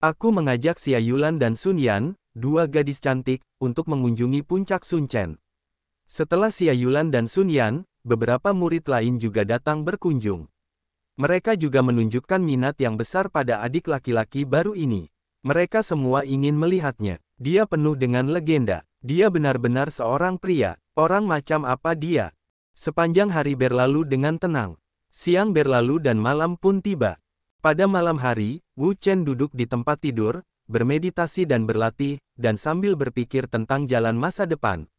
Aku mengajak Xia Yulan dan Sun Yan, dua gadis cantik, untuk mengunjungi puncak Sun Chen. Setelah Xia Yulan dan Sun Yan, beberapa murid lain juga datang berkunjung. Mereka juga menunjukkan minat yang besar pada adik laki-laki baru ini. Mereka semua ingin melihatnya. Dia penuh dengan legenda. Dia benar-benar seorang pria. Orang macam apa dia? Sepanjang hari berlalu dengan tenang. Siang berlalu dan malam pun tiba. Pada malam hari, Wu Chen duduk di tempat tidur, bermeditasi dan berlatih, dan sambil berpikir tentang jalan masa depan.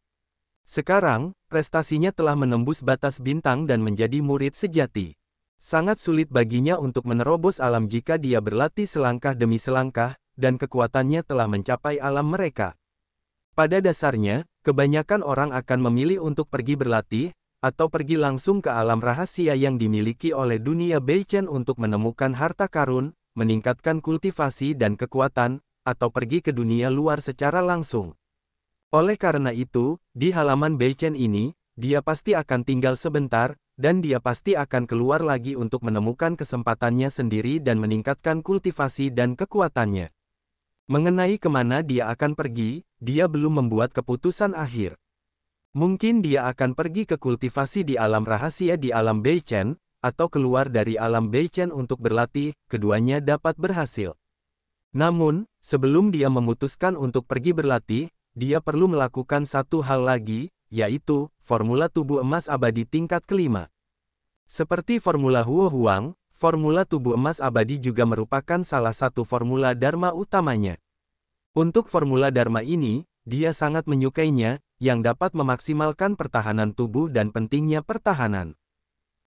Sekarang, prestasinya telah menembus batas bintang dan menjadi murid sejati. Sangat sulit baginya untuk menerobos alam jika dia berlatih selangkah demi selangkah, dan kekuatannya telah mencapai alam mereka. Pada dasarnya, kebanyakan orang akan memilih untuk pergi berlatih, atau pergi langsung ke alam rahasia yang dimiliki oleh dunia Beichen untuk menemukan harta karun, meningkatkan kultivasi dan kekuatan, atau pergi ke dunia luar secara langsung. Oleh karena itu, di halaman Beichen ini, dia pasti akan tinggal sebentar, dan dia pasti akan keluar lagi untuk menemukan kesempatannya sendiri dan meningkatkan kultivasi dan kekuatannya. Mengenai kemana dia akan pergi, dia belum membuat keputusan akhir. Mungkin dia akan pergi ke kultivasi di alam rahasia di alam Beichen, atau keluar dari alam Beichen untuk berlatih, keduanya dapat berhasil. Namun, sebelum dia memutuskan untuk pergi berlatih, dia perlu melakukan satu hal lagi, yaitu, formula tubuh emas abadi tingkat kelima. Seperti formula Huo Huang, formula tubuh emas abadi juga merupakan salah satu formula Dharma utamanya. Untuk formula Dharma ini, dia sangat menyukainya, yang dapat memaksimalkan pertahanan tubuh dan pentingnya pertahanan.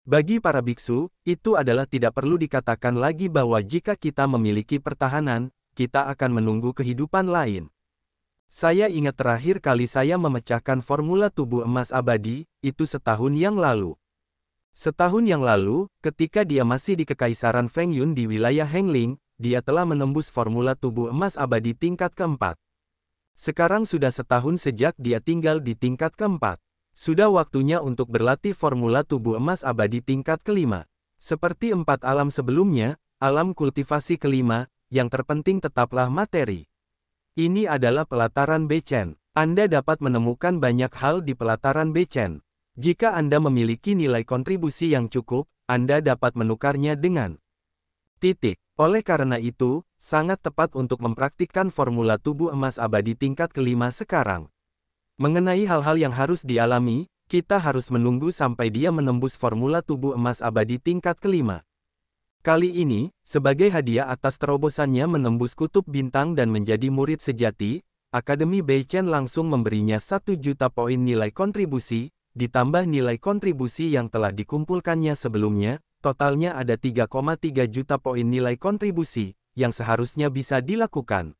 Bagi para biksu, itu adalah tidak perlu dikatakan lagi bahwa jika kita memiliki pertahanan, kita akan menunggu kehidupan lain. Saya ingat terakhir kali saya memecahkan formula tubuh emas abadi, itu setahun yang lalu. Setahun yang lalu, ketika dia masih di Kekaisaran Feng Yun di wilayah Hengling, dia telah menembus formula tubuh emas abadi tingkat keempat. Sekarang sudah setahun sejak dia tinggal di tingkat keempat. Sudah waktunya untuk berlatih formula tubuh emas abadi tingkat kelima. Seperti 4 alam sebelumnya, alam kultivasi kelima, yang terpenting tetaplah materi. Ini adalah pelataran Beichen. Anda dapat menemukan banyak hal di pelataran Beichen. Jika Anda memiliki nilai kontribusi yang cukup, Anda dapat menukarnya dengan titik. Oleh karena itu, sangat tepat untuk mempraktikkan formula tubuh emas abadi tingkat kelima sekarang. Mengenai hal-hal yang harus dialami, kita harus menunggu sampai dia menembus formula tubuh emas abadi tingkat kelima. Kali ini, sebagai hadiah atas terobosannya menembus kutub bintang dan menjadi murid sejati, Akademi Beichen langsung memberinya 1 juta poin nilai kontribusi, ditambah nilai kontribusi yang telah dikumpulkannya sebelumnya, totalnya ada 3,3 juta poin nilai kontribusi, yang seharusnya bisa dilakukan.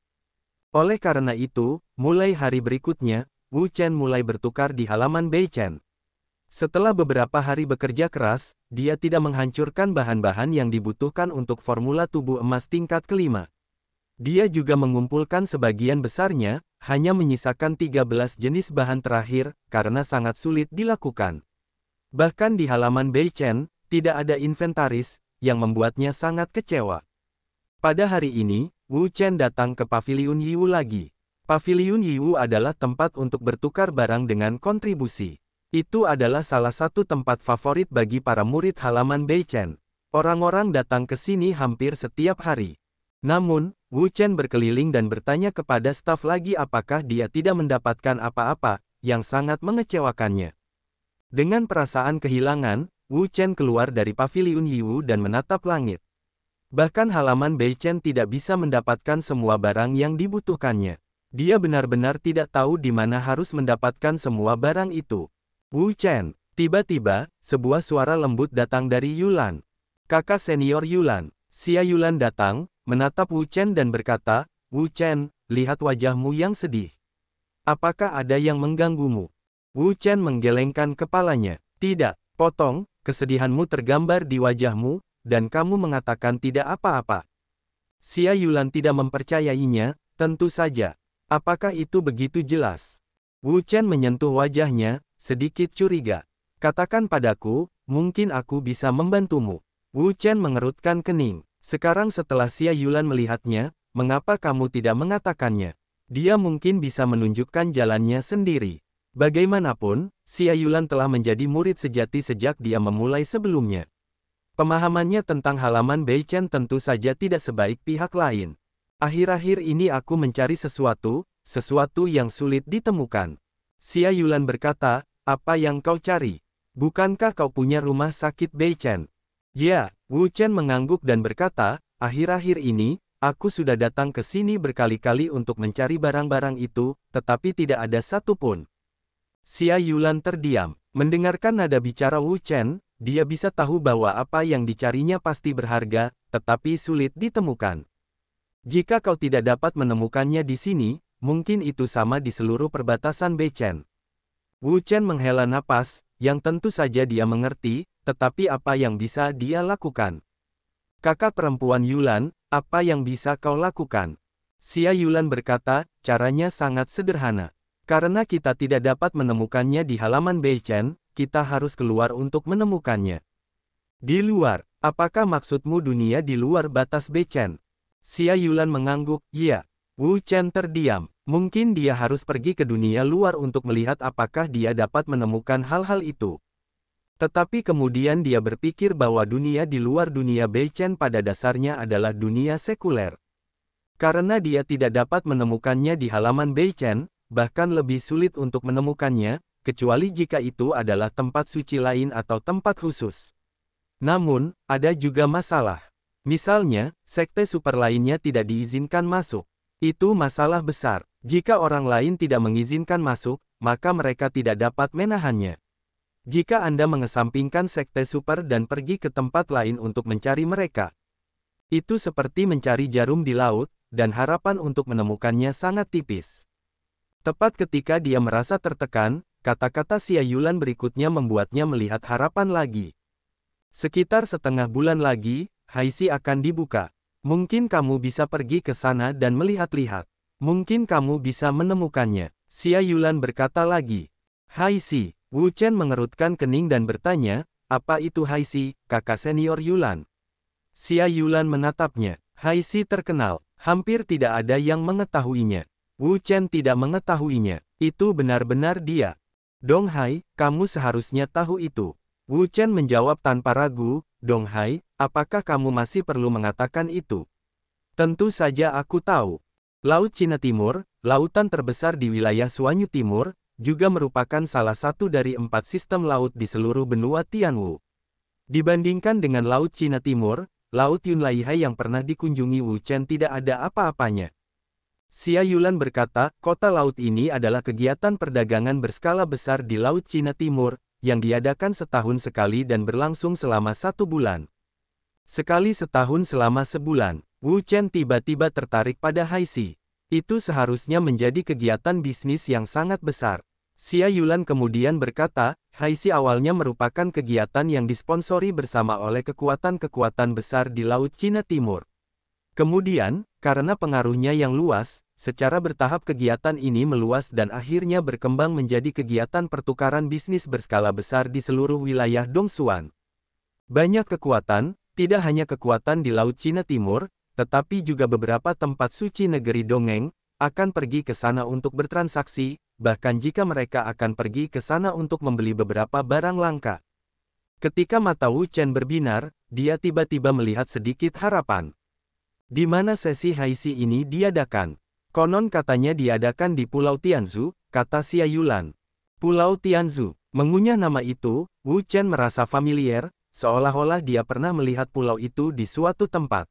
Oleh karena itu, mulai hari berikutnya, Wu Chen mulai bertukar di halaman Beichen. Setelah beberapa hari bekerja keras, dia tidak menghancurkan bahan-bahan yang dibutuhkan untuk formula tubuh emas tingkat kelima. Dia juga mengumpulkan sebagian besarnya, hanya menyisakan 13 jenis bahan terakhir, karena sangat sulit dilakukan. Bahkan di halaman Beichen, tidak ada inventaris, yang membuatnya sangat kecewa. Pada hari ini, Wu Chen datang ke Paviliun Yiwu lagi. Paviliun Yiwu adalah tempat untuk bertukar barang dengan kontribusi. Itu adalah salah satu tempat favorit bagi para murid halaman Beichen. Orang-orang datang ke sini hampir setiap hari. Namun, Wu Chen berkeliling dan bertanya kepada staf lagi apakah dia tidak mendapatkan apa-apa, yang sangat mengecewakannya. Dengan perasaan kehilangan, Wu Chen keluar dari Paviliun Yiwu dan menatap langit. Bahkan halaman Beichen tidak bisa mendapatkan semua barang yang dibutuhkannya. Dia benar-benar tidak tahu di mana harus mendapatkan semua barang itu. Wu Chen, tiba-tiba, sebuah suara lembut datang dari Yulan. Kakak senior Yulan, Xia Yulan datang, menatap Wu Chen dan berkata, Wu Chen, lihat wajahmu yang sedih. Apakah ada yang mengganggumu? Wu Chen menggelengkan kepalanya. Tidak, potong. Kesedihanmu tergambar di wajahmu, dan kamu mengatakan tidak apa-apa. Xia Yulan tidak mempercayainya, tentu saja. Apakah itu begitu jelas? Wu Chen menyentuh wajahnya, sedikit curiga. Katakan padaku, mungkin aku bisa membantumu. Wu Chen mengerutkan kening. Sekarang setelah Xia Yulan melihatnya, mengapa kamu tidak mengatakannya? Dia mungkin bisa menunjukkan jalannya sendiri. Bagaimanapun, Xia Yulan telah menjadi murid sejati sejak dia memulai sebelumnya. Pemahamannya tentang halaman Beichen tentu saja tidak sebaik pihak lain. Akhir-akhir ini aku mencari sesuatu yang sulit ditemukan. Xia Yulan berkata, apa yang kau cari? Bukankah kau punya rumah sakit Beichen? Ya, Wu Chen mengangguk dan berkata, akhir-akhir ini, aku sudah datang ke sini berkali-kali untuk mencari barang-barang itu, tetapi tidak ada satupun. Xia Yulan terdiam. Mendengarkan nada bicara Wu Chen, dia bisa tahu bahwa apa yang dicarinya pasti berharga, tetapi sulit ditemukan. Jika kau tidak dapat menemukannya di sini, mungkin itu sama di seluruh perbatasan Beichen. Wu Chen menghela napas, yang tentu saja dia mengerti, tetapi apa yang bisa dia lakukan? Kakak perempuan Yulan, apa yang bisa kau lakukan? Xia Yulan berkata, caranya sangat sederhana. Karena kita tidak dapat menemukannya di halaman Beichen, kita harus keluar untuk menemukannya. Di luar, apakah maksudmu dunia di luar batas Beichen? Xia Yulan mengangguk, iya. Wu Chen terdiam. Mungkin dia harus pergi ke dunia luar untuk melihat apakah dia dapat menemukan hal-hal itu. Tetapi kemudian dia berpikir bahwa dunia di luar dunia Beichen pada dasarnya adalah dunia sekuler. Karena dia tidak dapat menemukannya di halaman Beichen, bahkan lebih sulit untuk menemukannya, kecuali jika itu adalah tempat suci lain atau tempat khusus. Namun, ada juga masalah. Misalnya, sekte super lainnya tidak diizinkan masuk. Itu masalah besar. Jika orang lain tidak mengizinkan masuk, maka mereka tidak dapat menahannya. Jika Anda mengesampingkan sekte super dan pergi ke tempat lain untuk mencari mereka, itu seperti mencari jarum di laut, dan harapan untuk menemukannya sangat tipis. Tepat ketika dia merasa tertekan, kata-kata Xia Yulan berikutnya membuatnya melihat harapan lagi. Sekitar setengah bulan lagi, Haixi akan dibuka. Mungkin kamu bisa pergi ke sana dan melihat-lihat. Mungkin kamu bisa menemukannya. Xia Yulan berkata lagi. Haixi. Wu Chen mengerutkan kening dan bertanya, apa itu Haixi, kakak senior Yulan? Xia Yulan menatapnya. Haixi terkenal. Hampir tidak ada yang mengetahuinya. Wu Chen tidak mengetahuinya. Itu benar-benar dia. Dong Hai, kamu seharusnya tahu itu. Wu Chen menjawab tanpa ragu, Dong Hai, apakah kamu masih perlu mengatakan itu? Tentu saja aku tahu. Laut Cina Timur, lautan terbesar di wilayah Suanyu Timur, juga merupakan salah satu dari 4 sistem laut di seluruh benua Tianwu. Dibandingkan dengan Laut Cina Timur, Laut Yunlaihai yang pernah dikunjungi Wu Chen tidak ada apa-apanya. Xia Yulan berkata, kota laut ini adalah kegiatan perdagangan berskala besar di Laut Cina Timur, yang diadakan setahun sekali dan berlangsung selama 1 bulan. Sekali setahun selama sebulan, Wu Chen tiba-tiba tertarik pada Haixi. Itu seharusnya menjadi kegiatan bisnis yang sangat besar. Xia Yulan kemudian berkata, Haixi awalnya merupakan kegiatan yang disponsori bersama oleh kekuatan-kekuatan besar di Laut Cina Timur. Kemudian, karena pengaruhnya yang luas, secara bertahap kegiatan ini meluas dan akhirnya berkembang menjadi kegiatan pertukaran bisnis berskala besar di seluruh wilayah Dongsuan. Banyak kekuatan, tidak hanya kekuatan di Laut Cina Timur, tetapi juga beberapa tempat suci negeri Dongeng, akan pergi ke sana untuk bertransaksi, bahkan jika mereka akan pergi ke sana untuk membeli beberapa barang langka. Ketika mata Wu Chen berbinar, dia tiba-tiba melihat sedikit harapan. Di mana sesi Haixi ini diadakan? Konon katanya diadakan di Pulau Tianzu, kata Xia Yulan. Pulau Tianzu. Mengunyah nama itu, Wu Chen merasa familiar, seolah-olah dia pernah melihat pulau itu di suatu tempat.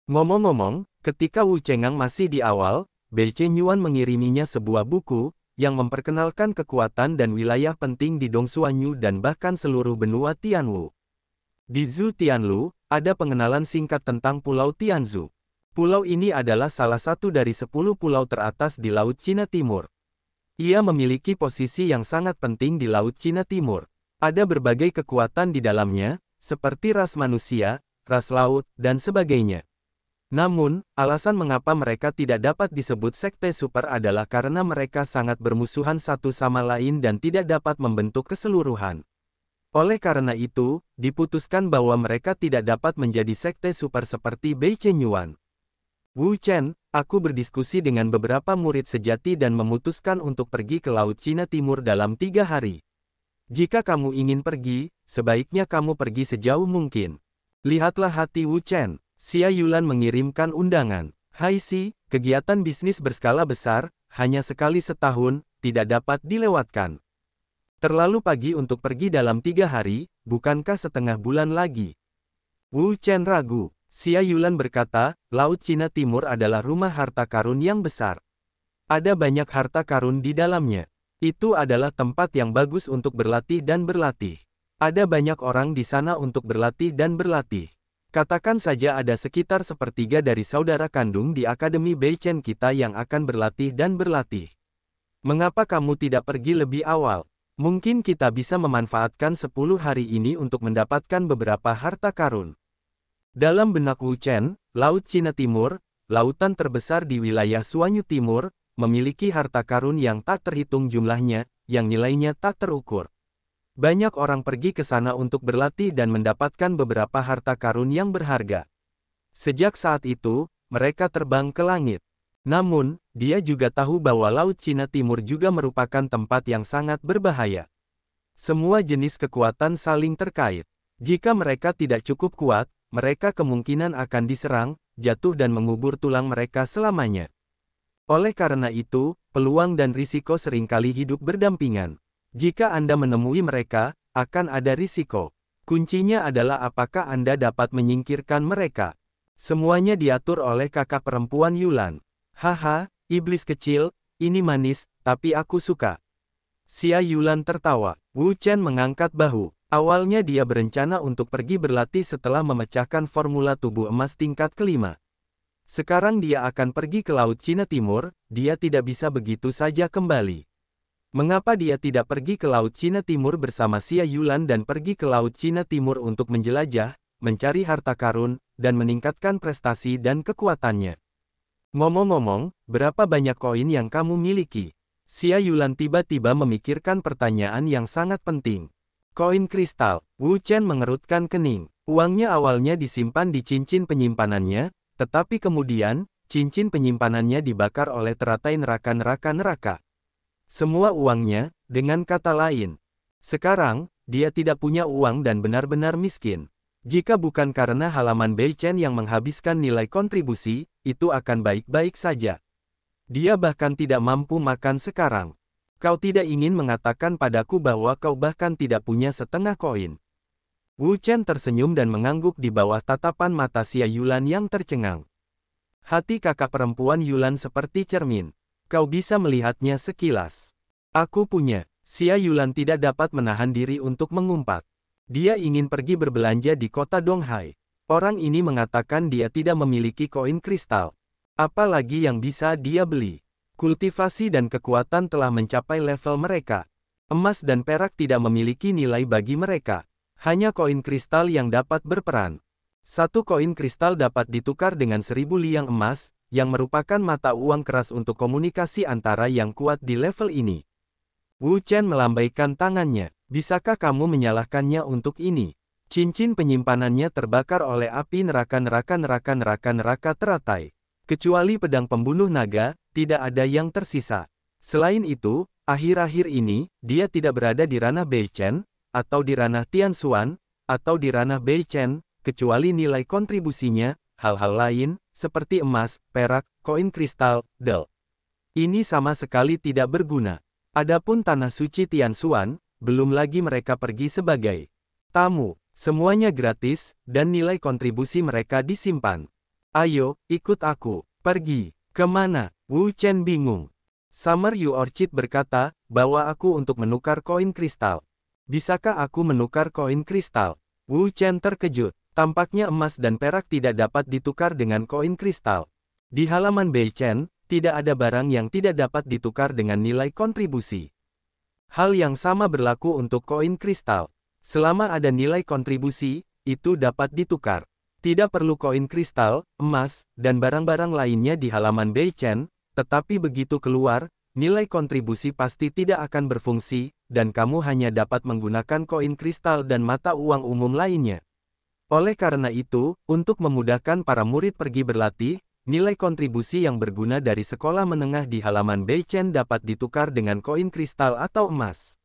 Ngomong-ngomong, ketika Wu Chengang masih di awal, Beichen Yuan mengiriminya sebuah buku, yang memperkenalkan kekuatan dan wilayah penting di Dongsuanyu dan bahkan seluruh benua Tianwu. Di Zhu Tianlu, ada pengenalan singkat tentang Pulau Tianzu. Pulau ini adalah salah satu dari 10 pulau teratas di Laut Cina Timur. Ia memiliki posisi yang sangat penting di Laut Cina Timur. Ada berbagai kekuatan di dalamnya, seperti ras manusia, ras laut, dan sebagainya. Namun, alasan mengapa mereka tidak dapat disebut sekte super adalah karena mereka sangat bermusuhan satu sama lain dan tidak dapat membentuk keseluruhan. Oleh karena itu, diputuskan bahwa mereka tidak dapat menjadi sekte super seperti Beichen Yuan. Wu Chen, aku berdiskusi dengan beberapa murid sejati dan memutuskan untuk pergi ke Laut Cina Timur dalam 3 hari. Jika kamu ingin pergi, sebaiknya kamu pergi sejauh mungkin. Lihatlah hati Wu Chen. Xia Yulan mengirimkan undangan. Hai Si, kegiatan bisnis berskala besar, hanya sekali setahun, tidak dapat dilewatkan. Terlalu pagi untuk pergi dalam 3 hari, bukankah setengah bulan lagi? Wu Chen ragu. Xia Yulan berkata, Laut Cina Timur adalah rumah harta karun yang besar. Ada banyak harta karun di dalamnya. Itu adalah tempat yang bagus untuk berlatih dan berlatih. Ada banyak orang di sana untuk berlatih dan berlatih. Katakan saja ada sekitar sepertiga dari saudara kandung di Akademi Beichen kita yang akan berlatih dan berlatih. Mengapa kamu tidak pergi lebih awal? Mungkin kita bisa memanfaatkan 10 hari ini untuk mendapatkan beberapa harta karun. Dalam benak Wu Chen, Laut Cina Timur, lautan terbesar di wilayah Suanyu Timur, memiliki harta karun yang tak terhitung jumlahnya, yang nilainya tak terukur. Banyak orang pergi ke sana untuk berlatih dan mendapatkan beberapa harta karun yang berharga. Sejak saat itu, mereka terbang ke langit. Namun, dia juga tahu bahwa Laut Cina Timur juga merupakan tempat yang sangat berbahaya. Semua jenis kekuatan saling terkait. Jika mereka tidak cukup kuat, mereka kemungkinan akan diserang, jatuh dan mengubur tulang mereka selamanya. Oleh karena itu, peluang dan risiko seringkali hidup berdampingan. Jika Anda menemui mereka, akan ada risiko. Kuncinya adalah apakah Anda dapat menyingkirkan mereka. Semuanya diatur oleh kakak perempuan Yulan. Haha, iblis kecil, ini manis, tapi aku suka. Xia Yulan tertawa. Wu Chen mengangkat bahu. Awalnya dia berencana untuk pergi berlatih setelah memecahkan formula tubuh emas tingkat kelima. Sekarang dia akan pergi ke Laut Cina Timur, dia tidak bisa begitu saja kembali. Mengapa dia tidak pergi ke Laut Cina Timur bersama Xia Yulan dan pergi ke Laut Cina Timur untuk menjelajah, mencari harta karun, dan meningkatkan prestasi dan kekuatannya? Ngomong-ngomong, berapa banyak koin yang kamu miliki? Xia Yulan tiba-tiba memikirkan pertanyaan yang sangat penting. Koin kristal. Wu Chen mengerutkan kening. Uangnya awalnya disimpan di cincin penyimpanannya, tetapi kemudian, cincin penyimpanannya dibakar oleh teratai neraka-neraka. Semua uangnya, dengan kata lain. Sekarang, dia tidak punya uang dan benar-benar miskin. Jika bukan karena halaman Beichen yang menghabiskan nilai kontribusi, itu akan baik-baik saja. Dia bahkan tidak mampu makan sekarang. Kau tidak ingin mengatakan padaku bahwa kau bahkan tidak punya setengah koin. Wu Chen tersenyum dan mengangguk di bawah tatapan mata Xia Yulan yang tercengang. Hati kakak perempuan Yulan seperti cermin. Kau bisa melihatnya sekilas. Aku punya. Xia Yulan tidak dapat menahan diri untuk mengumpat. Dia ingin pergi berbelanja di kota Donghai. Orang ini mengatakan dia tidak memiliki koin kristal. Apalagi yang bisa dia beli. Kultivasi dan kekuatan telah mencapai level mereka. Emas dan perak tidak memiliki nilai bagi mereka. Hanya koin kristal yang dapat berperan. Satu koin kristal dapat ditukar dengan 1000 liang emas, yang merupakan mata uang keras untuk komunikasi antara yang kuat di level ini. Wu Chen melambaikan tangannya. Bisakah kamu menyalahkannya untuk ini? Cincin penyimpanannya terbakar oleh api neraka teratai. Kecuali pedang pembunuh naga, tidak ada yang tersisa. Selain itu, akhir-akhir ini, dia tidak berada di ranah Beichen, atau di ranah Tianxuan, atau di ranah Beichen, kecuali nilai kontribusinya, hal-hal lain, seperti emas, perak, koin kristal, del. Ini sama sekali tidak berguna. Adapun tanah suci Tianxuan, belum lagi mereka pergi sebagai tamu. Semuanya gratis, dan nilai kontribusi mereka disimpan. Ayo, ikut aku. Pergi. Kemana? Wu Chen bingung. Summer Yu Orchid berkata, bawa aku untuk menukar koin kristal. Bisakah aku menukar koin kristal? Wu Chen terkejut. Tampaknya emas dan perak tidak dapat ditukar dengan koin kristal. Di halaman Beichen, tidak ada barang yang tidak dapat ditukar dengan nilai kontribusi. Hal yang sama berlaku untuk koin kristal. Selama ada nilai kontribusi, itu dapat ditukar. Tidak perlu koin kristal, emas, dan barang-barang lainnya di halaman Beichen, tetapi begitu keluar, nilai kontribusi pasti tidak akan berfungsi, dan kamu hanya dapat menggunakan koin kristal dan mata uang umum lainnya. Oleh karena itu, untuk memudahkan para murid pergi berlatih, nilai kontribusi yang berguna dari sekolah menengah di halaman Beichen dapat ditukar dengan koin kristal atau emas.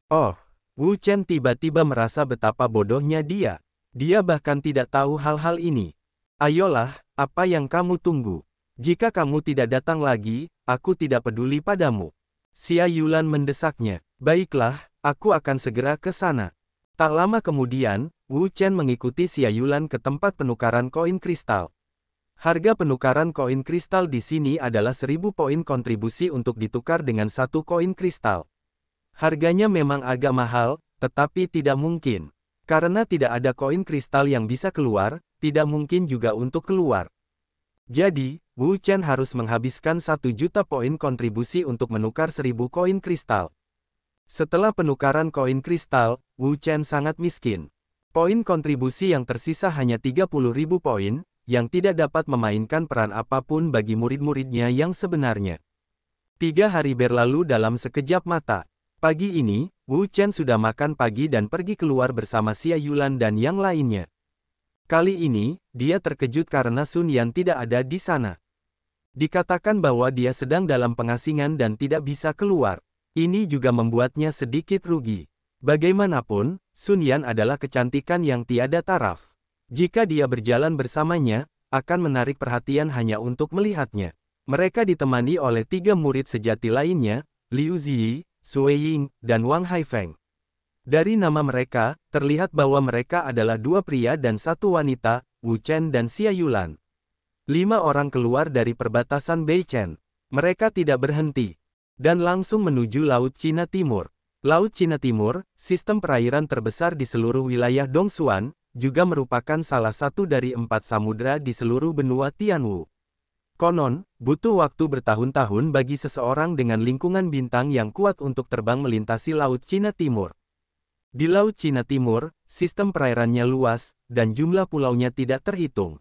Oh, Wu Chen tiba-tiba merasa betapa bodohnya dia. Dia bahkan tidak tahu hal-hal ini. Ayolah, apa yang kamu tunggu? Jika kamu tidak datang lagi, aku tidak peduli padamu. Xia Yulan mendesaknya. Baiklah, aku akan segera ke sana. Tak lama kemudian, Wu Chen mengikuti Xia Yulan ke tempat penukaran koin kristal. Harga penukaran koin kristal di sini adalah 1000 poin kontribusi untuk ditukar dengan satu koin kristal. Harganya memang agak mahal, tetapi tidak mungkin. Karena tidak ada koin kristal yang bisa keluar, tidak mungkin juga untuk keluar. Jadi, Wu Chen harus menghabiskan 1 juta poin kontribusi untuk menukar 1000 koin kristal. Setelah penukaran koin kristal, Wu Chen sangat miskin. Poin kontribusi yang tersisa hanya 30.000 poin, yang tidak dapat memainkan peran apapun bagi murid-muridnya yang sebenarnya. 3 hari berlalu dalam sekejap mata. Pagi ini, Wu Chen sudah makan pagi dan pergi keluar bersama Xia Yulan dan yang lainnya. Kali ini, dia terkejut karena Sun Yan tidak ada di sana. Dikatakan bahwa dia sedang dalam pengasingan dan tidak bisa keluar. Ini juga membuatnya sedikit rugi. Bagaimanapun, Sun Yan adalah kecantikan yang tiada taraf. Jika dia berjalan bersamanya, akan menarik perhatian hanya untuk melihatnya. Mereka ditemani oleh 3 murid sejati lainnya, Liu Ziyi, Sui Ying, dan Wang Haifeng. Dari nama mereka, terlihat bahwa mereka adalah 2 pria dan 1 wanita, Wu Chen dan Xia Yulan. 5 orang keluar dari perbatasan Beichen. Mereka tidak berhenti, dan langsung menuju Laut Cina Timur. Laut Cina Timur, sistem perairan terbesar di seluruh wilayah Dongsuan, juga merupakan salah satu dari 4 samudra di seluruh benua Tianwu. Konon, butuh waktu bertahun-tahun bagi seseorang dengan lingkungan bintang yang kuat untuk terbang melintasi Laut Cina Timur. Di Laut Cina Timur, sistem perairannya luas, dan jumlah pulaunya tidak terhitung.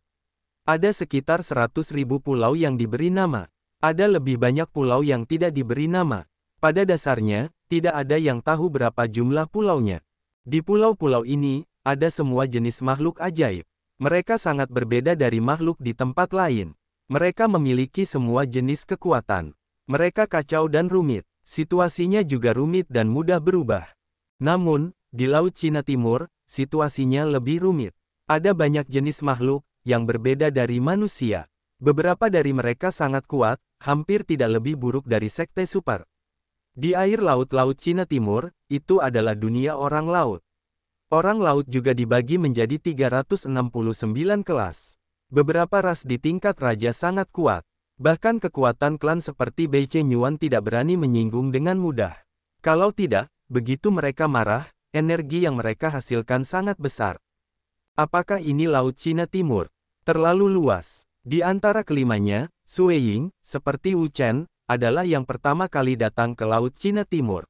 Ada sekitar 100.000 pulau yang diberi nama. Ada lebih banyak pulau yang tidak diberi nama. Pada dasarnya, tidak ada yang tahu berapa jumlah pulaunya. Di pulau-pulau ini, ada semua jenis makhluk ajaib. Mereka sangat berbeda dari makhluk di tempat lain. Mereka memiliki semua jenis kekuatan. Mereka kacau dan rumit. Situasinya juga rumit dan mudah berubah. Namun, di Laut Cina Timur, situasinya lebih rumit. Ada banyak jenis makhluk yang berbeda dari manusia. Beberapa dari mereka sangat kuat, hampir tidak lebih buruk dari sekte super. Di air laut-laut Cina Timur, itu adalah dunia orang laut. Orang laut juga dibagi menjadi 369 kelas. Beberapa ras di tingkat raja sangat kuat. Bahkan kekuatan klan seperti Beichen Yuan tidak berani menyinggung dengan mudah. Kalau tidak, begitu mereka marah, energi yang mereka hasilkan sangat besar. Apakah ini Laut Cina Timur? Terlalu luas. Di antara kelimanya, Sui Ying, seperti Wu Chen, adalah yang pertama kali datang ke Laut Cina Timur.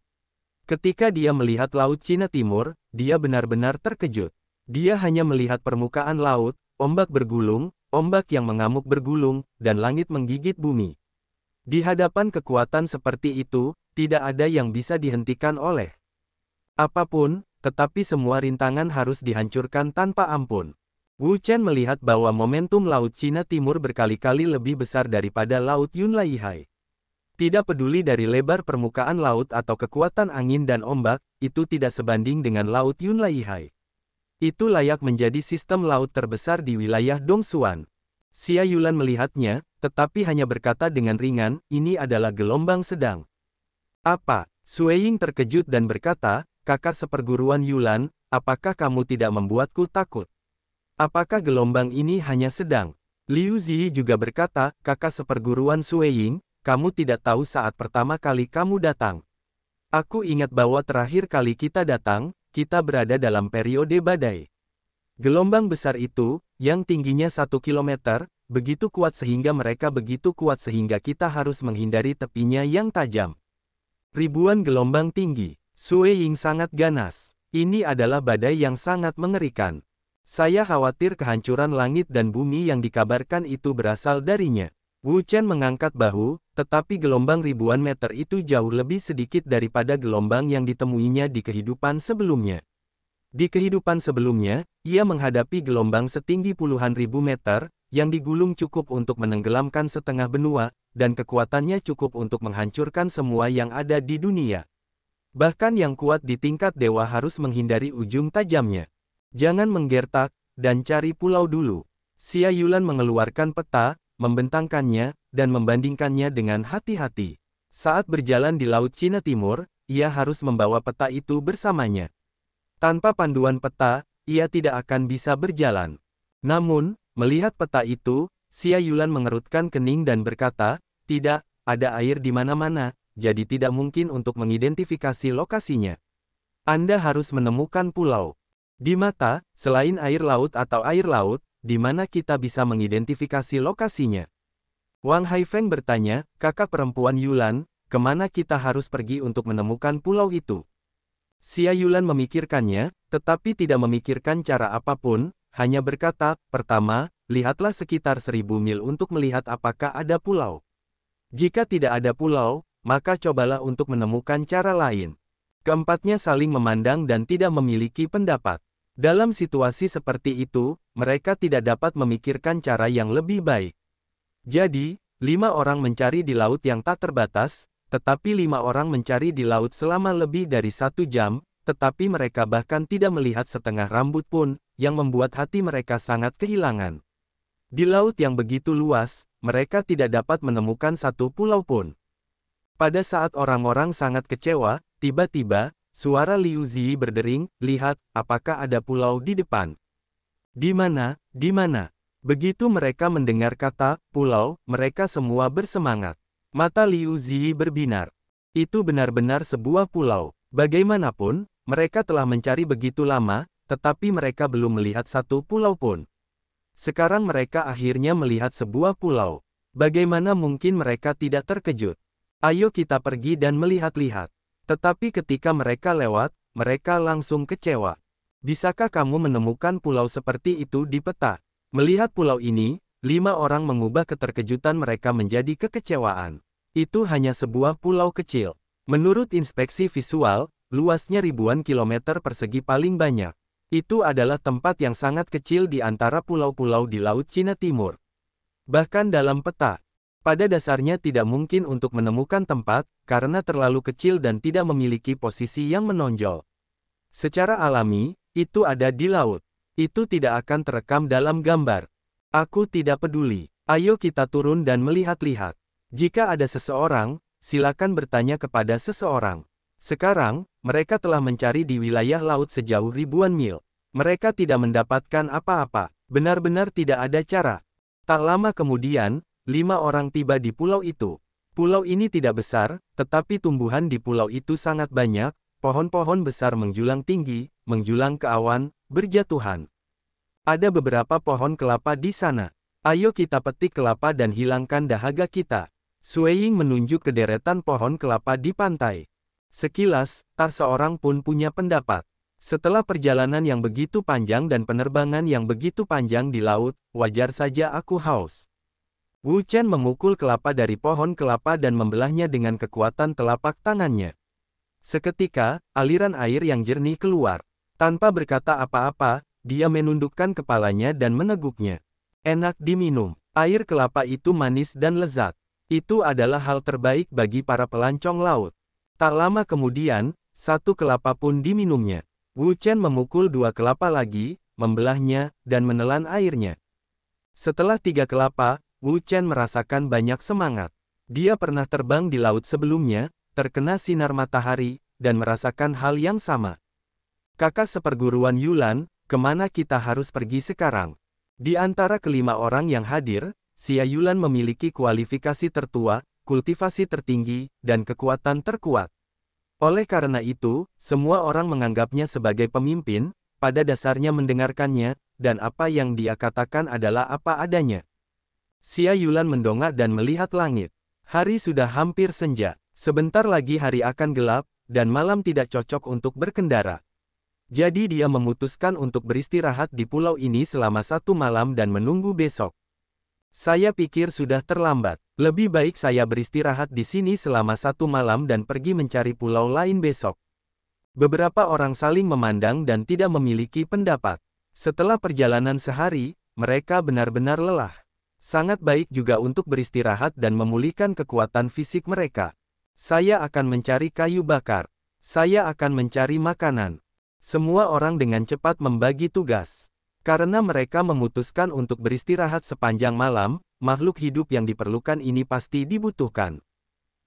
Ketika dia melihat Laut Cina Timur, dia benar-benar terkejut. Dia hanya melihat permukaan laut, ombak bergulung, ombak yang mengamuk bergulung, dan langit menggigit bumi. Di hadapan kekuatan seperti itu, tidak ada yang bisa dihentikan oleh apapun, tetapi semua rintangan harus dihancurkan tanpa ampun. Wu Chen melihat bahwa momentum Laut Cina Timur berkali-kali lebih besar daripada Laut Yunlaihai. Tidak peduli dari lebar permukaan laut atau kekuatan angin dan ombak, itu tidak sebanding dengan Laut Yunlaihai. Itu layak menjadi sistem laut terbesar di wilayah Dongsuan. Xia Yulan melihatnya, tetapi hanya berkata dengan ringan, ini adalah gelombang sedang. Apa? Sui Ying terkejut dan berkata, kakak seperguruan Yulan, apakah kamu tidak membuatku takut? Apakah gelombang ini hanya sedang? Liu Ziyi juga berkata, kakak seperguruan Sui Ying, kamu tidak tahu saat pertama kali kamu datang. Aku ingat bahwa terakhir kali kita datang, kita berada dalam periode badai. Gelombang besar itu, yang tingginya 1 kilometer, begitu kuat sehingga kita harus menghindari tepinya yang tajam. Ribuan gelombang tinggi. Sui Ying sangat ganas. Ini adalah badai yang sangat mengerikan. Saya khawatir kehancuran langit dan bumi yang dikabarkan itu berasal darinya. Wu Chen mengangkat bahu, tetapi gelombang ribuan meter itu jauh lebih sedikit daripada gelombang yang ditemuinya di kehidupan sebelumnya. Di kehidupan sebelumnya, ia menghadapi gelombang setinggi puluhan ribu meter, yang digulung cukup untuk menenggelamkan setengah benua, dan kekuatannya cukup untuk menghancurkan semua yang ada di dunia. Bahkan yang kuat di tingkat dewa harus menghindari ujung tajamnya. Jangan menggertak, dan cari pulau dulu. Xia Yulan mengeluarkan peta, membentangkannya, dan membandingkannya dengan hati-hati. Saat berjalan di Laut Cina Timur, ia harus membawa peta itu bersamanya. Tanpa panduan peta, ia tidak akan bisa berjalan. Namun, melihat peta itu, Xia Yulan mengerutkan kening dan berkata, "Tidak, ada air di mana-mana, jadi tidak mungkin untuk mengidentifikasi lokasinya. Anda harus menemukan pulau. Di mata, selain air laut atau air laut, di mana kita bisa mengidentifikasi lokasinya?" Wang Haifeng bertanya, "Kakak perempuan Yulan, kemana kita harus pergi untuk menemukan pulau itu?" Xia Yulan memikirkannya, tetapi tidak memikirkan cara apapun, hanya berkata, "Pertama, lihatlah sekitar 1000 mil untuk melihat apakah ada pulau. Jika tidak ada pulau, maka cobalah untuk menemukan cara lain." Keempatnya saling memandang dan tidak memiliki pendapat. Dalam situasi seperti itu, mereka tidak dapat memikirkan cara yang lebih baik. Jadi, 5 orang mencari di laut yang tak terbatas, tetapi 5 orang mencari di laut selama lebih dari 1 jam, tetapi mereka bahkan tidak melihat setengah rambut pun, yang membuat hati mereka sangat kehilangan. Di laut yang begitu luas, mereka tidak dapat menemukan satu pulau pun. Pada saat orang-orang sangat kecewa, tiba-tiba, suara Liu Zi berdering, "Lihat, apakah ada pulau di depan?" "Di mana? Di mana?" Begitu mereka mendengar kata pulau, mereka semua bersemangat. Mata Liu Zi berbinar. Itu benar-benar sebuah pulau. Bagaimanapun, mereka telah mencari begitu lama, tetapi mereka belum melihat satu pulau pun. Sekarang mereka akhirnya melihat sebuah pulau. Bagaimana mungkin mereka tidak terkejut? "Ayo kita pergi dan melihat-lihat." Tetapi ketika mereka lewat, mereka langsung kecewa. "Bisakah kamu menemukan pulau seperti itu di peta?" Melihat pulau ini, 5 orang mengubah keterkejutan mereka menjadi kekecewaan. Itu hanya sebuah pulau kecil. Menurut inspeksi visual, luasnya ribuan kilometer persegi paling banyak. Itu adalah tempat yang sangat kecil di antara pulau-pulau di Laut Cina Timur. Bahkan dalam peta, pada dasarnya tidak mungkin untuk menemukan tempat, karena terlalu kecil dan tidak memiliki posisi yang menonjol. Secara alami, itu ada di laut. Itu tidak akan terekam dalam gambar. Aku tidak peduli. Ayo kita turun dan melihat-lihat. Jika ada seseorang, silakan bertanya kepada seseorang. Sekarang, mereka telah mencari di wilayah laut sejauh ribuan mil. Mereka tidak mendapatkan apa-apa. Benar-benar tidak ada cara. Tak lama kemudian, 5 orang tiba di pulau itu. Pulau ini tidak besar, tetapi tumbuhan di pulau itu sangat banyak, pohon-pohon besar menjulang tinggi, menjulang ke awan, berjatuhan. Ada beberapa pohon kelapa di sana. Ayo kita petik kelapa dan hilangkan dahaga kita. Sui Ying menunjuk ke deretan pohon kelapa di pantai. Sekilas, tak seorang pun punya pendapat. Setelah perjalanan yang begitu panjang dan penerbangan yang begitu panjang di laut, wajar saja aku haus. Wu Chen memukul kelapa dari pohon kelapa dan membelahnya dengan kekuatan telapak tangannya. Seketika, aliran air yang jernih keluar. Tanpa berkata apa-apa, dia menundukkan kepalanya dan meneguknya. Enak diminum. Air kelapa itu manis dan lezat. Itu adalah hal terbaik bagi para pelancong laut. Tak lama kemudian, satu kelapa pun diminumnya. Wu Chen memukul 2 kelapa lagi, membelahnya, dan menelan airnya. Setelah 3 kelapa, Wu Chen merasakan banyak semangat. Dia pernah terbang di laut sebelumnya, terkena sinar matahari, dan merasakan hal yang sama. "Kakak seperguruan Yulan, kemana kita harus pergi sekarang?" Di antara kelima orang yang hadir, Xia Yulan memiliki kualifikasi tertua, kultivasi tertinggi, dan kekuatan terkuat. Oleh karena itu, semua orang menganggapnya sebagai pemimpin, pada dasarnya mendengarkannya, dan apa yang dia katakan adalah apa adanya. Xia Yulan mendongak dan melihat langit. Hari sudah hampir senja. Sebentar lagi hari akan gelap, dan malam tidak cocok untuk berkendara. Jadi dia memutuskan untuk beristirahat di pulau ini selama 1 malam dan menunggu besok. "Saya pikir sudah terlambat. Lebih baik saya beristirahat di sini selama 1 malam dan pergi mencari pulau lain besok." Beberapa orang saling memandang dan tidak memiliki pendapat. Setelah perjalanan sehari, mereka benar-benar lelah. Sangat baik juga untuk beristirahat dan memulihkan kekuatan fisik mereka. Saya akan mencari kayu bakar. Saya akan mencari makanan. Semua orang dengan cepat membagi tugas. Karena mereka memutuskan untuk beristirahat sepanjang malam, makhluk hidup yang diperlukan ini pasti dibutuhkan.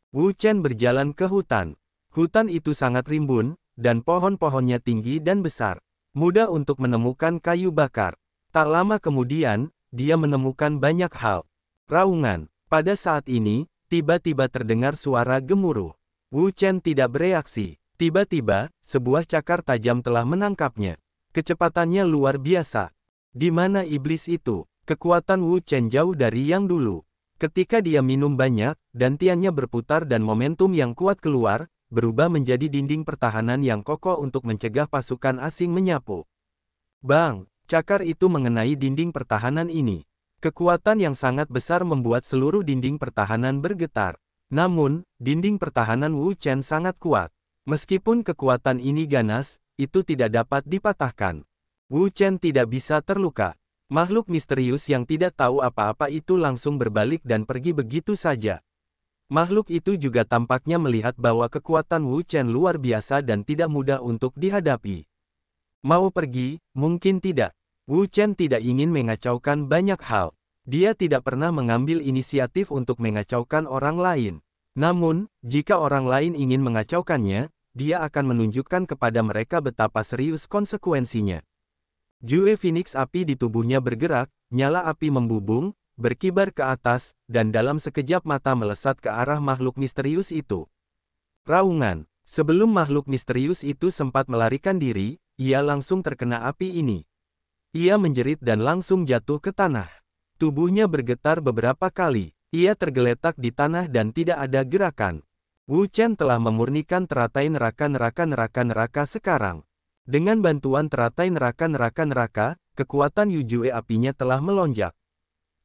Wu Chen berjalan ke hutan. Hutan itu sangat rimbun, dan pohon-pohonnya tinggi dan besar. Mudah untuk menemukan kayu bakar. Tak lama kemudian, dia menemukan banyak hal. Raungan. Pada saat ini, tiba-tiba terdengar suara gemuruh. Wu Chen tidak bereaksi. Tiba-tiba, sebuah cakar tajam telah menangkapnya. Kecepatannya luar biasa. Di mana iblis itu? Kekuatan Wu Chen jauh dari yang dulu. Ketika dia minum banyak, dantiannya berputar dan momentum yang kuat keluar, berubah menjadi dinding pertahanan yang kokoh untuk mencegah pasukan asing menyapu. Bang! Cakar itu mengenai dinding pertahanan ini. Kekuatan yang sangat besar membuat seluruh dinding pertahanan bergetar. Namun, dinding pertahanan Wu Chen sangat kuat. Meskipun kekuatan ini ganas, itu tidak dapat dipatahkan. Wu Chen tidak bisa terluka. Makhluk misterius yang tidak tahu apa-apa itu langsung berbalik dan pergi begitu saja. Makhluk itu juga tampaknya melihat bahwa kekuatan Wu Chen luar biasa dan tidak mudah untuk dihadapi. Mau pergi, mungkin tidak. Wu Chen tidak ingin mengacaukan banyak hal. Dia tidak pernah mengambil inisiatif untuk mengacaukan orang lain. Namun, jika orang lain ingin mengacaukannya, dia akan menunjukkan kepada mereka betapa serius konsekuensinya. Jue Phoenix api di tubuhnya bergerak, nyala api membubung, berkibar ke atas, dan dalam sekejap mata melesat ke arah makhluk misterius itu. Raungan. Sebelum makhluk misterius itu sempat melarikan diri, ia langsung terkena api ini. Ia menjerit dan langsung jatuh ke tanah. Tubuhnya bergetar beberapa kali. Ia tergeletak di tanah dan tidak ada gerakan. Wu Chen telah memurnikan teratai neraka sekarang. Dengan bantuan teratai neraka, kekuatan Yujue apinya telah melonjak.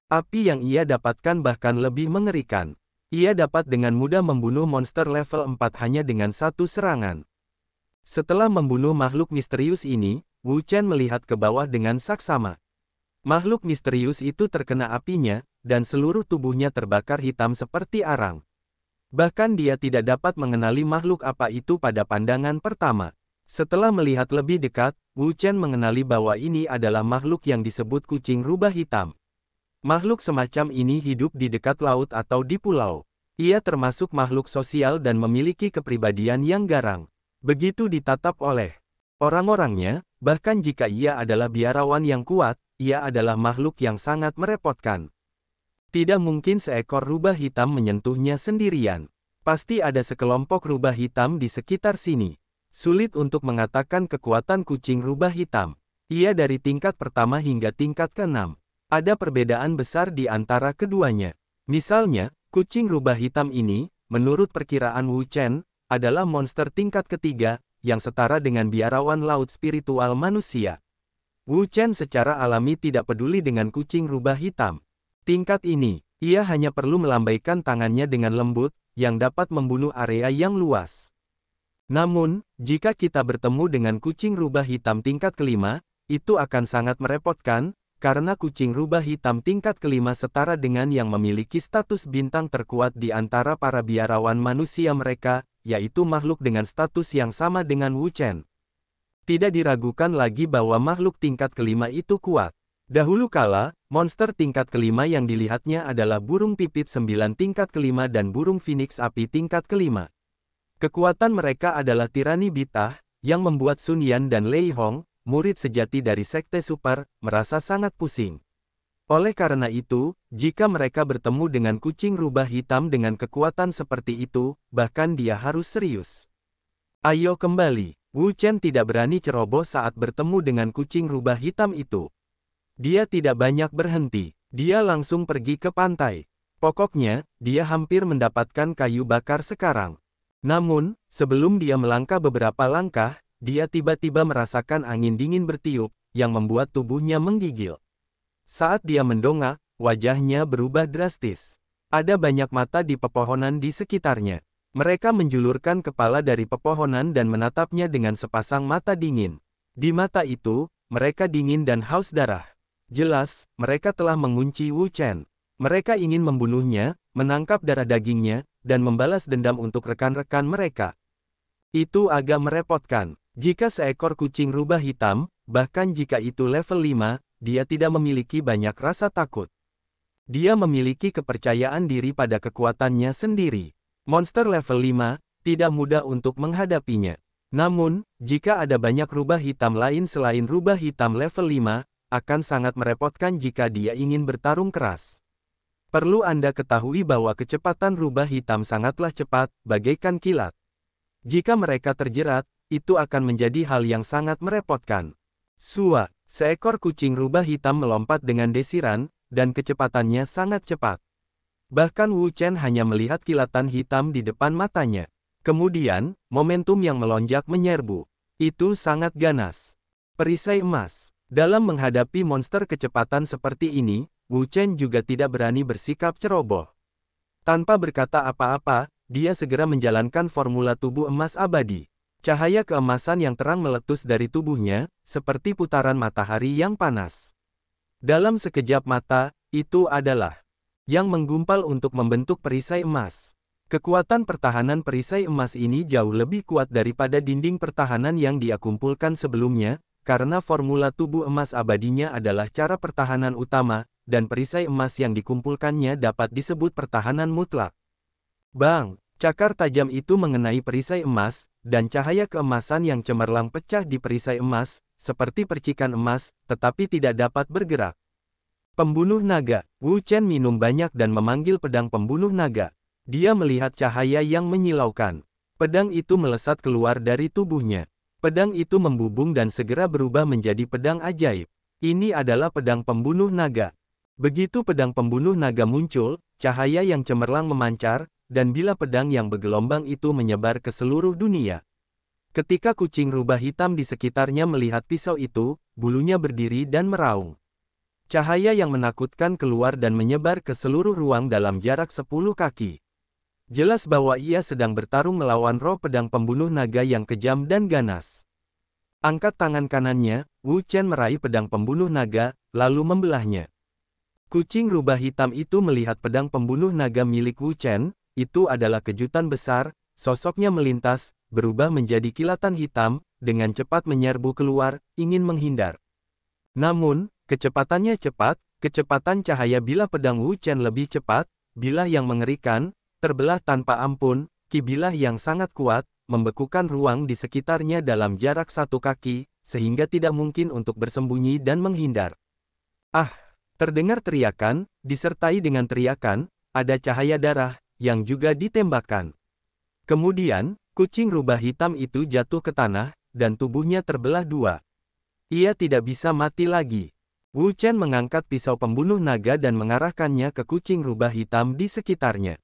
Api yang ia dapatkan bahkan lebih mengerikan. Ia dapat dengan mudah membunuh monster level 4 hanya dengan satu serangan. Setelah membunuh makhluk misterius ini, Wu Chen melihat ke bawah dengan saksama. Makhluk misterius itu terkena apinya, dan seluruh tubuhnya terbakar hitam seperti arang. Bahkan dia tidak dapat mengenali makhluk apa itu pada pandangan pertama. Setelah melihat lebih dekat, Wu Chen mengenali bahwa ini adalah makhluk yang disebut kucing rubah hitam. Makhluk semacam ini hidup di dekat laut atau di pulau. Ia termasuk makhluk sosial dan memiliki kepribadian yang garang. Begitu ditatap oleh orang-orangnya, bahkan jika ia adalah biarawan yang kuat, ia adalah makhluk yang sangat merepotkan. Tidak mungkin seekor rubah hitam menyentuhnya sendirian. Pasti ada sekelompok rubah hitam di sekitar sini. Sulit untuk mengatakan kekuatan kucing rubah hitam. Ia dari tingkat pertama hingga tingkat ke-6. Ada perbedaan besar di antara keduanya. Misalnya, kucing rubah hitam ini, menurut perkiraan Wu Chen, adalah monster tingkat ketiga, yang setara dengan biarawan laut spiritual manusia. Wu Chen secara alami tidak peduli dengan kucing rubah hitam. Tingkat ini, ia hanya perlu melambaikan tangannya dengan lembut, yang dapat membunuh area yang luas. Namun, jika kita bertemu dengan kucing rubah hitam tingkat kelima, itu akan sangat merepotkan, karena kucing rubah hitam tingkat kelima setara dengan yang memiliki status bintang terkuat di antara para biarawan manusia mereka, yaitu makhluk dengan status yang sama dengan Wu Chen. Tidak diragukan lagi bahwa makhluk tingkat kelima itu kuat. Dahulu kala, monster tingkat kelima yang dilihatnya adalah burung pipit 9 tingkat kelima dan burung phoenix api tingkat kelima. Kekuatan mereka adalah tirani bitah, yang membuat Sun Yan dan Lei Hong, murid sejati dari Sekte Super, merasa sangat pusing. Oleh karena itu, jika mereka bertemu dengan kucing rubah hitam dengan kekuatan seperti itu, bahkan dia harus serius. Ayo kembali. Wu Chen tidak berani ceroboh saat bertemu dengan kucing rubah hitam itu. Dia tidak banyak berhenti. Dia langsung pergi ke pantai. Pokoknya, dia hampir mendapatkan kayu bakar sekarang. Namun, sebelum dia melangkah beberapa langkah, dia tiba-tiba merasakan angin dingin bertiup, yang membuat tubuhnya menggigil. Saat dia mendongak, wajahnya berubah drastis. Ada banyak mata di pepohonan di sekitarnya. Mereka menjulurkan kepala dari pepohonan dan menatapnya dengan sepasang mata dingin. Di mata itu, mereka dingin dan haus darah. Jelas, mereka telah mengunci Wu Chen. Mereka ingin membunuhnya, menangkap darah dagingnya, dan membalas dendam untuk rekan-rekan mereka. Itu agak merepotkan. Jika seekor kucing rubah hitam, bahkan jika itu level 5, dia tidak memiliki banyak rasa takut. Dia memiliki kepercayaan diri pada kekuatannya sendiri. Monster level 5, tidak mudah untuk menghadapinya. Namun, jika ada banyak rubah hitam lain selain rubah hitam level 5, akan sangat merepotkan jika dia ingin bertarung keras. Perlu Anda ketahui bahwa kecepatan rubah hitam sangatlah cepat, bagaikan kilat. Jika mereka terjerat, itu akan menjadi hal yang sangat merepotkan. Sua, seekor kucing rubah hitam melompat dengan desiran, dan kecepatannya sangat cepat. Bahkan Wu Chen hanya melihat kilatan hitam di depan matanya. Kemudian, momentum yang melonjak menyerbu. Itu sangat ganas. Perisai emas. Dalam menghadapi monster kecepatan seperti ini, Wu Chen juga tidak berani bersikap ceroboh. Tanpa berkata apa-apa, dia segera menjalankan formula tubuh emas abadi. Cahaya keemasan yang terang meletus dari tubuhnya, seperti putaran matahari yang panas. Dalam sekejap mata, itu adalah yang menggumpal untuk membentuk perisai emas. Kekuatan pertahanan perisai emas ini jauh lebih kuat daripada dinding pertahanan yang dia kumpulkan sebelumnya, karena formula tubuh emas abadinya adalah cara pertahanan utama, dan perisai emas yang dikumpulkannya dapat disebut pertahanan mutlak. Bang! Cakar tajam itu mengenai perisai emas, dan cahaya keemasan yang cemerlang pecah di perisai emas, seperti percikan emas, tetapi tidak dapat bergerak. Pembunuh naga. Wu Chen minum banyak dan memanggil pedang pembunuh naga. Dia melihat cahaya yang menyilaukan. Pedang itu melesat keluar dari tubuhnya. Pedang itu membubung dan segera berubah menjadi pedang ajaib. Ini adalah pedang pembunuh naga. Begitu pedang pembunuh naga muncul, cahaya yang cemerlang memancar, dan bila pedang yang bergelombang itu menyebar ke seluruh dunia. Ketika kucing rubah hitam di sekitarnya melihat pisau itu, bulunya berdiri dan meraung. Cahaya yang menakutkan keluar dan menyebar ke seluruh ruang dalam jarak 10 kaki. Jelas bahwa ia sedang bertarung melawan roh pedang pembunuh naga yang kejam dan ganas. Angkat tangan kanannya, Wu Chen meraih pedang pembunuh naga, lalu membelahnya. Kucing rubah hitam itu melihat pedang pembunuh naga milik Wu Chen, itu adalah kejutan besar, sosoknya melintas, berubah menjadi kilatan hitam, dengan cepat menyerbu keluar, ingin menghindar. Namun, kecepatannya cepat, kecepatan cahaya bilah pedang Wu Chen lebih cepat, bilah yang mengerikan, terbelah tanpa ampun, kibilah yang sangat kuat, membekukan ruang di sekitarnya dalam jarak 1 kaki, sehingga tidak mungkin untuk bersembunyi dan menghindar. Ah! Terdengar teriakan, disertai dengan teriakan, ada cahaya darah, yang juga ditembakkan. Kemudian, kucing rubah hitam itu jatuh ke tanah, dan tubuhnya terbelah 2. Ia tidak bisa mati lagi. Wu Chen mengangkat pisau pembunuh naga dan mengarahkannya ke kucing rubah hitam di sekitarnya.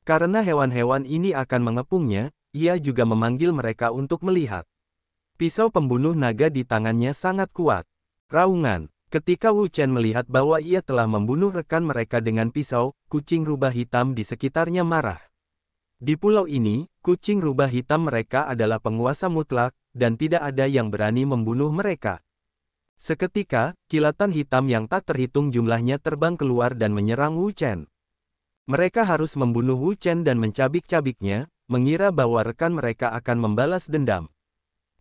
Karena hewan-hewan ini akan mengepungnya, ia juga memanggil mereka untuk melihat. Pisau pembunuh naga di tangannya sangat kuat. Raungan. Ketika Wu Chen melihat bahwa ia telah membunuh rekan mereka dengan pisau, kucing rubah hitam di sekitarnya marah. Di pulau ini, kucing rubah hitam mereka adalah penguasa mutlak, dan tidak ada yang berani membunuh mereka. Seketika, kilatan hitam yang tak terhitung jumlahnya terbang keluar dan menyerang Wu Chen. Mereka harus membunuh Wu Chen dan mencabik-cabiknya, mengira bahwa rekan mereka akan membalas dendam.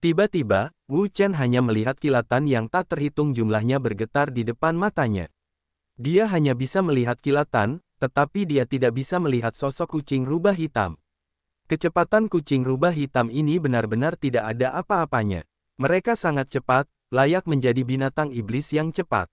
Tiba-tiba, Wu Chen hanya melihat kilatan yang tak terhitung jumlahnya bergetar di depan matanya. Dia hanya bisa melihat kilatan, tetapi dia tidak bisa melihat sosok kucing rubah hitam. Kecepatan kucing rubah hitam ini benar-benar tidak ada apa-apanya. Mereka sangat cepat, layak menjadi binatang iblis yang cepat.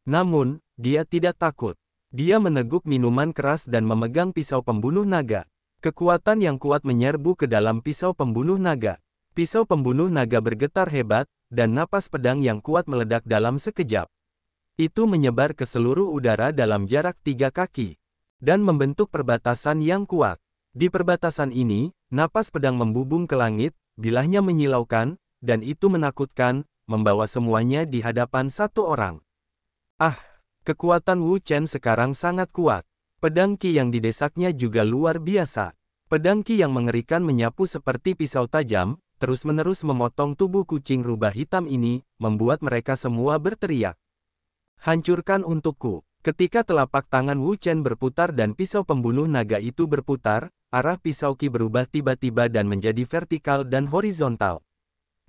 Namun, dia tidak takut. Dia meneguk minuman keras dan memegang pisau pembunuh naga. Kekuatan yang kuat menyerbu ke dalam pisau pembunuh naga. Pisau pembunuh naga bergetar hebat, dan napas pedang yang kuat meledak dalam sekejap. Itu menyebar ke seluruh udara dalam jarak 3 kaki, dan membentuk perbatasan yang kuat. Di perbatasan ini, napas pedang membubung ke langit, bilahnya menyilaukan, dan itu menakutkan, membawa semuanya di hadapan satu orang. Ah, kekuatan Wu Chen sekarang sangat kuat. Pedang Qi yang didesaknya juga luar biasa. Pedang Qi yang mengerikan menyapu seperti pisau tajam, terus-menerus memotong tubuh kucing rubah hitam ini, membuat mereka semua berteriak. Hancurkan untukku. Ketika telapak tangan Wu Chen berputar dan pisau pembunuh naga itu berputar, arah pisau Qi berubah tiba-tiba dan menjadi vertikal dan horizontal.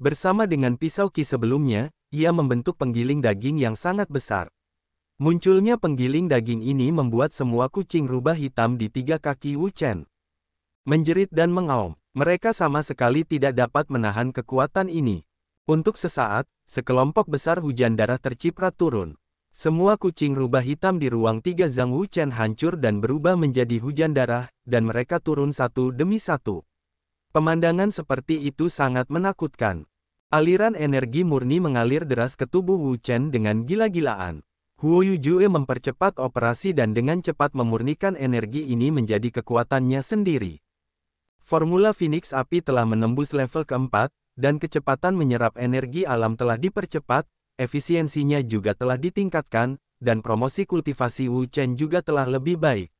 Bersama dengan pisau Qi sebelumnya, ia membentuk penggiling daging yang sangat besar. Munculnya penggiling daging ini membuat semua kucing rubah hitam di 3 kaki Wu Chen menjerit dan mengaum. Mereka sama sekali tidak dapat menahan kekuatan ini. Untuk sesaat, sekelompok besar hujan darah terciprat turun. Semua kucing rubah hitam di ruang 3 Zhang Wu Chen hancur dan berubah menjadi hujan darah, dan mereka turun satu demi satu. Pemandangan seperti itu sangat menakutkan. Aliran energi murni mengalir deras ke tubuh Wu Chen dengan gila-gilaan. Huo Yujue mempercepat operasi dan dengan cepat memurnikan energi ini menjadi kekuatannya sendiri. Formula Phoenix Api telah menembus level keempat, dan kecepatan menyerap energi alam telah dipercepat, efisiensinya juga telah ditingkatkan, dan promosi kultivasi Wu Chen juga telah lebih baik.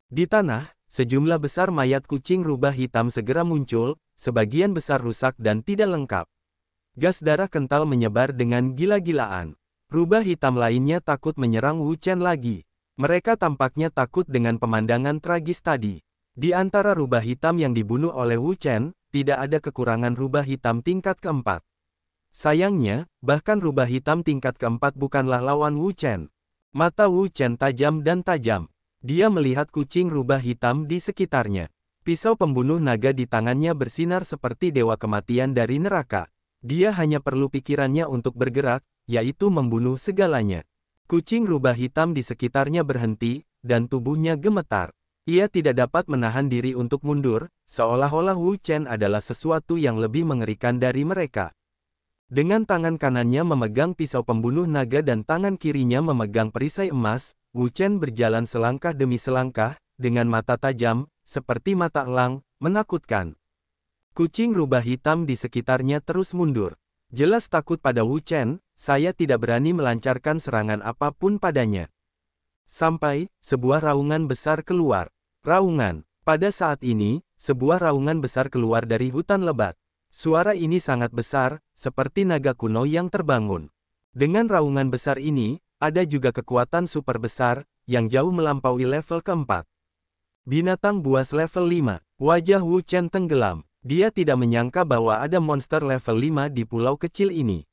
Di tanah, sejumlah besar mayat kucing rubah hitam segera muncul, sebagian besar rusak dan tidak lengkap. Gas darah kental menyebar dengan gila-gilaan. Rubah hitam lainnya takut menyerang Wu Chen lagi. Mereka tampaknya takut dengan pemandangan tragis tadi. Di antara rubah hitam yang dibunuh oleh Wu Chen, tidak ada kekurangan rubah hitam tingkat keempat. Sayangnya, bahkan rubah hitam tingkat keempat bukanlah lawan Wu Chen. Mata Wu Chen tajam dan tajam. Dia melihat kucing rubah hitam di sekitarnya. Pisau pembunuh naga di tangannya bersinar seperti dewa kematian dari neraka. Dia hanya perlu pikirannya untuk bergerak, yaitu membunuh segalanya. Kucing rubah hitam di sekitarnya berhenti, dan tubuhnya gemetar. Ia tidak dapat menahan diri untuk mundur, seolah-olah Wu Chen adalah sesuatu yang lebih mengerikan dari mereka. Dengan tangan kanannya memegang pisau pembunuh naga dan tangan kirinya memegang perisai emas, Wu Chen berjalan selangkah demi selangkah, dengan mata tajam, seperti mata elang, menakutkan. Kucing rubah hitam di sekitarnya terus mundur. Jelas takut pada Wu Chen, saya tidak berani melancarkan serangan apapun padanya. Sampai, sebuah raungan besar keluar. Raungan. Pada saat ini, sebuah raungan besar keluar dari hutan lebat. Suara ini sangat besar, seperti naga kuno yang terbangun. Dengan raungan besar ini, ada juga kekuatan super besar, yang jauh melampaui level keempat. Binatang buas level 5. Wajah Wu Chen tenggelam. Dia tidak menyangka bahwa ada monster level 5 di pulau kecil ini.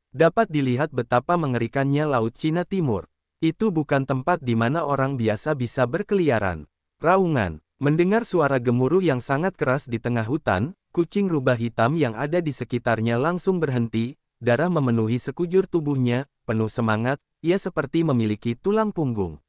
Dapat dilihat betapa mengerikannya Laut Cina Timur. Itu bukan tempat di mana orang biasa bisa berkeliaran. Raungan. Mendengar suara gemuruh yang sangat keras di tengah hutan, kucing rubah hitam yang ada di sekitarnya langsung berhenti, darah memenuhi sekujur tubuhnya, penuh semangat, ia seperti memiliki tulang punggung.